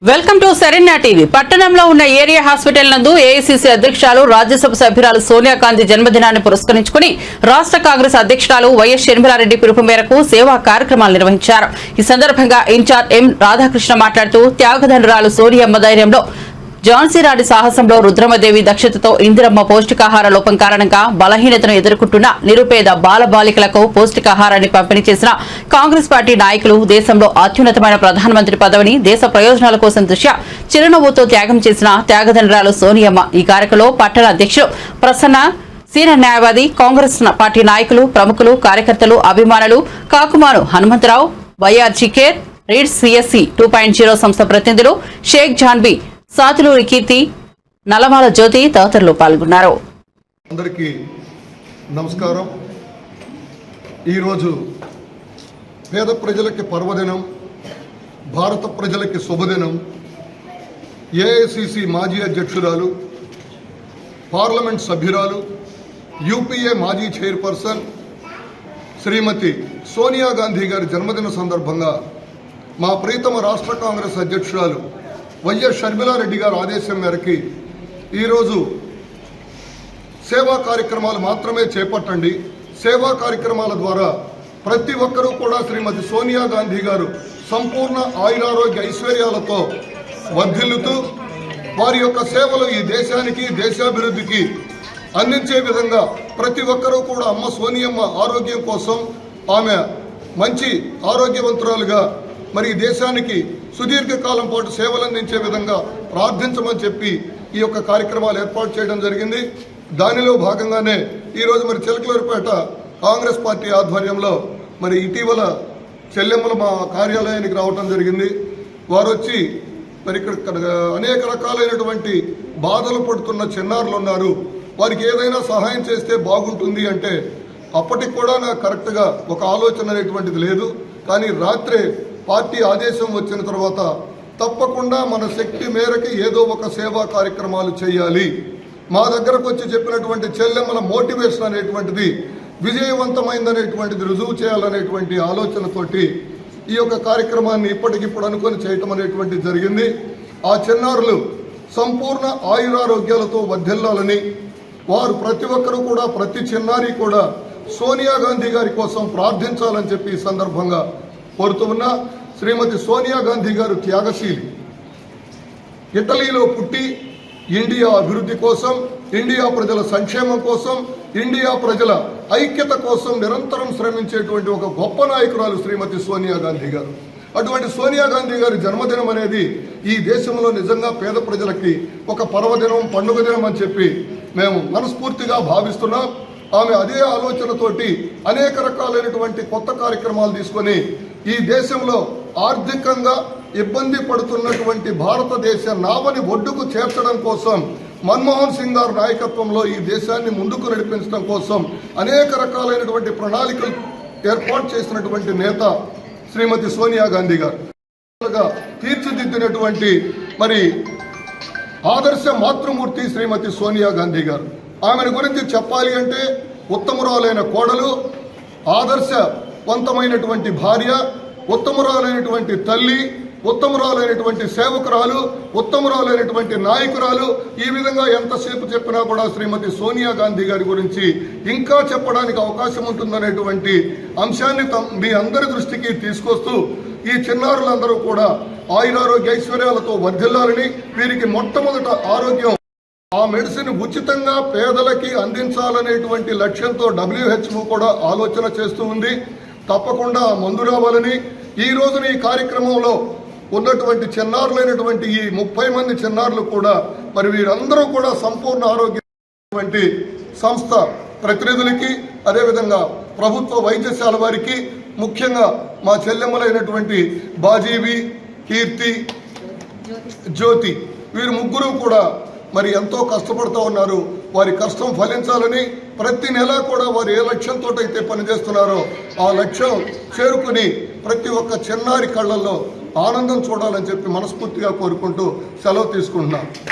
Welcome to సెరెన్నా TV. పట్టణంలో ఉన్న area hospital నందు ఏఐసీసీ అధ్యక్షురాలు రాజ్యసభ సభ్యురాలు సోనియా గాంధీ జన్మదినాన్ని పురస్కరించుకుని రాష్ట్ర కాంగ్రెస్ అధ్యక్షురాలు వైఎస్ షర్మిలారెడ్డి పిలుపు మేరకు సేవా కార్యక్రమాలు నిర్వహించారు. ఈ సందర్భంగా ఇన్ఛార్జ్ ఎం రాధాకృష్ణ మాట్లాడుతూ త్యాగదండ్రురాలు సోనియమ్మ ధైర్యంలో జాన్సీరాడి సాహసంలో రుద్రమదేవి దక్షతతో ఇందిరమ్మ పౌష్టికాహార లోపం కారణంగా బలహీనతను ఎదుర్కొంటున్న నిరుపేద బాలబాలికలకు పౌష్టికాహారాన్ని పంపిణీ చేసిన కాంగ్రెస్ పార్టీ నాయకులు దేశంలో అత్యున్నతమైన ప్రధానమంత్రి పదవిని దేశ ప్రయోజనాల కోసం దృష్ట్యా చిరునవ్వుతో త్యాగం చేసిన త్యాగదండ్రురాలు సోనియమ్మ. ఈ కార్యక్రమంలో పట్టణ అధ్యక్షులు ప్రసన్న, సీనియర్ న్యాయవాది, కాంగ్రెస్ పార్టీ నాయకులు, ప్రముఖులు, కార్యకర్తలు, అభిమానులు, Kakumanu Hanumantharao, YRG care, reads CSC 2.0 సంస్థ ప్రతినిధులు, షేక్ జాన్బీ, సాతులూరి కీర్తి, నల్లమాల జ్యోతి తదితరులు పాల్గొన్నారు. అందరికీ నమస్కారం. ఈరోజు పేద ప్రజలకి పర్వదినం, భారత ప్రజలకి శుభదినం. ఏఐసిసి మాజీ అధ్యక్షురాలు, పార్లమెంట్ సభ్యురాలు, యూపీఏ మాజీ చైర్పర్సన్ శ్రీమతి సోనియా గాంధీ గారి జన్మదిన సందర్భంగా మా ప్రీతమ రాష్ట్ర కాంగ్రెస్ అధ్యక్షురాలు వైఎస్ షర్మిలారెడ్డి గారి ఆదేశం మేరకు ఈరోజు సేవా కార్యక్రమాలు మాత్రమే చేపట్టండి. సేవా కార్యక్రమాల ద్వారా ప్రతి ఒక్కరూ కూడా శ్రీమతి సోనియా గాంధీ గారు సంపూర్ణ ఆయురారోగ్య ఐశ్వర్యాలతో వర్ధిల్లుతూ వారి యొక్క సేవలు ఈ దేశానికి, దేశాభివృద్ధికి అందించే విధంగా ప్రతి ఒక్కరూ కూడా అమ్మ సోనియమ్మ ఆరోగ్యం కోసం, ఆమె మంచి ఆరోగ్యవంతురాలుగా మరి దేశానికి సుదీర్ఘకాలం పాటు సేవలు అందించే విధంగా ప్రార్థించమని చెప్పి ఈ యొక్క కార్యక్రమాలు ఏర్పాటు చేయడం జరిగింది. దానిలో భాగంగానే ఈరోజు మరి చిలకలూరిపేట కాంగ్రెస్ పార్టీ ఆధ్వర్యంలో మరి ఇటీవల చెల్లెమ్మల మా కార్యాలయానికి రావడం జరిగింది. వారు వచ్చి మరి ఇక్కడ అనేక రకాలైనటువంటి బాధలు పడుతున్న చిన్నారులు ఉన్నారు, వారికి ఏదైనా సహాయం చేస్తే బాగుంటుంది అంటే అప్పటికి కూడా నాకు కరెక్ట్గా ఒక ఆలోచన అనేటువంటిది లేదు. కానీ రాత్రే పార్టీ ఆదేశం వచ్చిన తర్వాత తప్పకుండా మన శక్తి మేరకు ఏదో ఒక సేవా కార్యక్రమాలు చేయాలి, మా దగ్గరకు వచ్చి చెప్పినటువంటి చెల్లెమ్మల మోటివేషన్ అనేటువంటిది విజయవంతమైందనేటువంటిది రుజువు చేయాలనేటువంటి ఆలోచనతోటి ఈ యొక్క కార్యక్రమాన్ని ఇప్పటికిప్పుడు అనుకొని చేయటం అనేటువంటిది జరిగింది. ఆ చిన్నారులు సంపూర్ణ ఆయురారోగ్యాలతో వర్ధిల్లాలని, వారు ప్రతి ఒక్కరూ కూడా, ప్రతి చిన్నారి కూడా సోనియా గాంధీ గారి కోసం ప్రార్థించాలని చెప్పి ఈ సందర్భంగా కోరుతూ ఉన్నా. శ్రీమతి సోనియా గాంధీ గారు త్యాగశీలి. ఇటలీలో పుట్టి ఇండియా అభివృద్ధి కోసం, ఇండియా ప్రజల సంక్షేమం కోసం, ఇండియా ప్రజల ఐక్యత కోసం నిరంతరం శ్రమించేటువంటి ఒక గొప్ప నాయకురాలు శ్రీమతి సోనియా గాంధీ గారు. అటువంటి సోనియా గాంధీ గారి జన్మదినం అనేది ఈ దేశంలో నిజంగా పేద ప్రజలకి ఒక పర్వదినం, పండుగ దినం అని చెప్పి మేము మనస్ఫూర్తిగా భావిస్తున్నాం. ఆమె అదే ఆలోచనతోటి అనేక రకాలైనటువంటి కొత్త కార్యక్రమాలు తీసుకొని ఈ దేశంలో ఆర్థికంగా ఇబ్బంది పడుతున్నటువంటి భారతదేశ నావని ఒడ్డుకు చేర్చడం కోసం, మన్మోహన్ సింగ్ గారి నాయకత్వంలో ఈ దేశాన్ని ముందుకు నడిపించడం కోసం అనేక రకాలైనటువంటి ప్రణాళికలు ఏర్పాటు చేసినటువంటి నేత శ్రీమతి సోనియా గాంధీ గారు. తీర్చిదిద్దినటువంటి మరి ఆదర్శ మాతృమూర్తి శ్రీమతి సోనియా గాంధీ గారు. ఆమెను గురించి చెప్పాలి అంటే ఉత్తమురాలైన కోడలు, ఆదర్శవంతమైనటువంటి భార్య, ఉత్తమురాలైనటువంటి తల్లి, ఉత్తమురాలైనటువంటి సేవకురాలు, ఉత్తమురాలైనటువంటి నాయకురాలు. ఈ విధంగా ఎంతసేపు చెప్పినా కూడా శ్రీమతి సోనియా గాంధీ గారి గురించి ఇంకా చెప్పడానికి అవకాశం ఉంటుందనేటువంటి అంశాన్ని మీ అందరి దృష్టికి తీసుకొస్తూ ఈ చిన్నారులందరూ కూడా ఆయురారోగ్య ఐశ్వర్యాలతో వర్ధిల్లాలని, వీరికి మొట్టమొదట ఆరోగ్యం, ఆ మెడిసిన్ ఉచితంగా పేదలకి అందించాలనేటువంటి లక్ష్యంతో WHO కూడా ఆలోచన చేస్తూ ఉంది. తప్పకుండా మందు రావాలని ఈ రోజున ఈ కార్యక్రమంలో ఉన్నటువంటి చిన్నారులైనటువంటి ఈ 30 మంది చిన్నారులు కూడా మరి వీరందరూ కూడా సంపూర్ణ ఆరోగ్యటువంటి సంస్థ ప్రతినిధులకి, అదేవిధంగా ప్రభుత్వ వైద్యశాల వారికి, ముఖ్యంగా మా చెల్లెమ్మలైనటువంటి బాజీవి, కీర్తి, జ్యోతి, వీరు ముగ్గురు కూడా మరి ఎంతో కష్టపడుతూ ఉన్నారు. వారి కష్టం ఫలించాలని ప్రతి నెల కూడా వారు ఏ లక్ష్యంతో అయితే పనిచేస్తున్నారో ఆ లక్ష్యం చేరుకుని ప్రతి ఒక్క చిన్నారి కళ్ళల్లో ఆనందం చూడాలని చెప్పి మనస్ఫూర్తిగా కోరుకుంటూ సెలవు తీసుకుంటున్నాను.